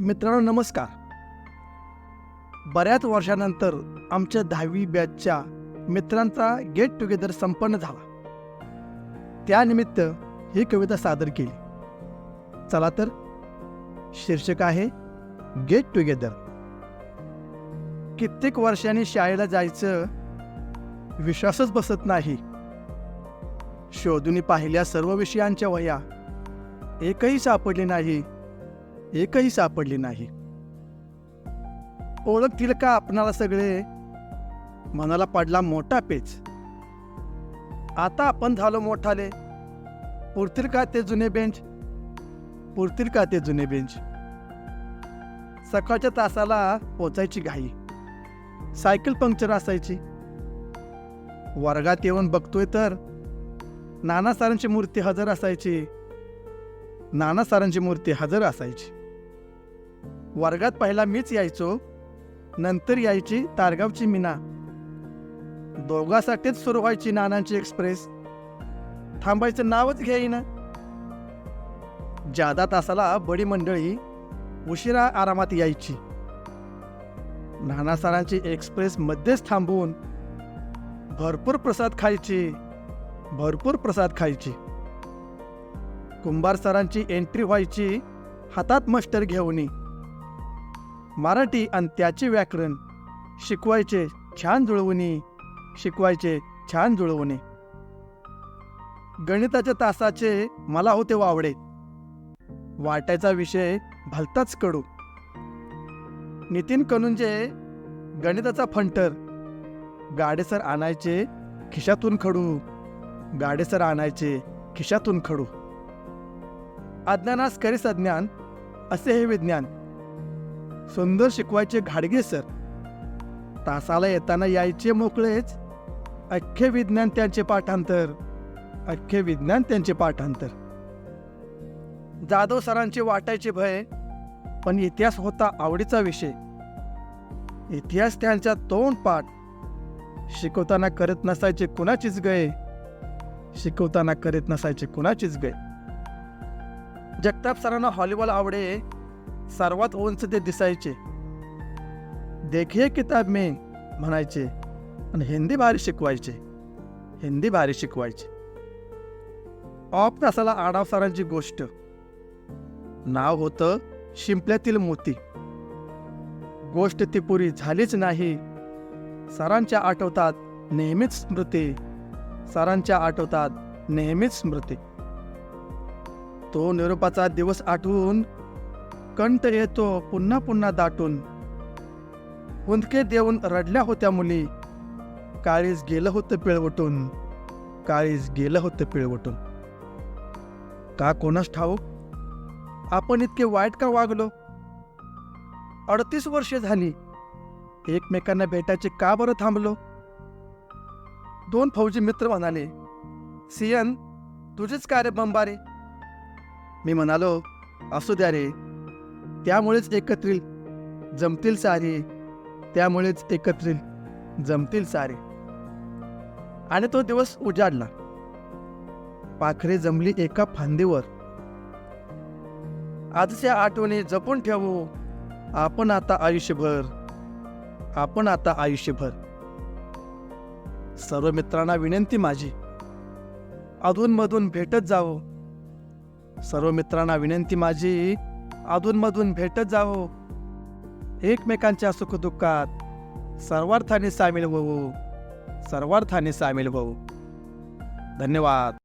मित्रांनो नमस्कार. बऱ्याच वर्षानंतर आमच्या 10वी बॅचच्या मित्रांचा गेट टुगेदर संपन्न झाला. त्यानिमित्त ही कविता सादर केली. चला तर, शीर्षक आहे गेट टुगेदर. कित्येक वर्षांनी शाळेला जायचं विश्वासच बसत नाही. शोधून पाहिल्या सर्व विषयांच्या वह्या, एकही सापडली नाही. ओळखतील का आपणाला सगळे, मनाला पडला मोठा पेच. आता आपण झालो मोठाले, पुरतील का ते जुने बेंच. सकाळच्या तासाला पोचायची घाई, सायकल पंक्चर असायची. वर्गात येऊन बघतोय तर नाना सरांची मूर्ती हजर असायची. वर्गात पहिला मीच यायचो, नंतर यायची तारगावची मीना. दोघांसाठीच सुरू व्हायची नानांची एक्सप्रेस, थांबायचं नावच घेईना. जादा तासाला बडी मंडळी उशिरा आरामात यायची. नाना सरांची एक्सप्रेस मध्येच थांबून भरपूर प्रसाद खायची. कुंभार सरांची एंट्री व्हायची हातात मस्टर घेऊन. मराठी आणि त्याचे व्याकरण शिकवायचे छान जुळवून. गणिताच्या तासाचे मला होते वावडे, वाटायचा विषय भलताच कडू. नितीन कनुंजे गणिताचा फंटर, गाडेसर आणायचे खिशातून खडू. अज्ञानास खरे सज्ञान असे हे विज्ञान, सुंदर शिकवायचे घाडगे सर. तासाला येताना यायचे मोकळेच, अख्खे विज्ञान त्यांचे पाठांतर. जाधव सरांचे वाटायचे भय, पण इतिहास होता आवडीचा विषय. इतिहास त्यांच्या तोंडपाठ, शिकवताना करत नसायचे कुणाचीच गय. जगताप सरांना व्हॉलीबॉल आवडे, सर्वात उंच ते दिसायचे. देखिए किताब में म्हणायचे आणि हिंदी भारी शिकवायचे. ऑफ तासाला आडाव सरांची गोष्ट, नाव होतं शिंपल्यातील मोती. गोष्ट ती पुरी झालीच नाही, सरांच्या आठवतात नेहमीच स्मृती. तो निरोपाचा दिवस आठवून कंठ येतो पुन्हा दाटून. हुंदके देऊन रडल्या होत्या मुली, काळीज गेलं होतं पिळवटून. का कोणास ठाऊक आपण इतके वाईट का वागलो. 38 वर्षे झाली, एकमेकांना भेटायचे का बरं थांबलो. 2 फौजी मित्र म्हणाले, सियन तुझेच का रे बंबारे. मी म्हणालो, असू द्या रे, त्यामुळेच एकत्रित जमतील सारे. आणि तो दिवस उजाडला, पाखरे जमली एका फांदीवर. आजच्या आठवणी जपून ठेवू आपण आता आयुष्यभर. सर्व मित्रांना विनंती माझी, अधूनमधून भेटत जावो. एकमेकांच्या सुखदुःखात सर्वार्थाने सामील होऊ. धन्यवाद.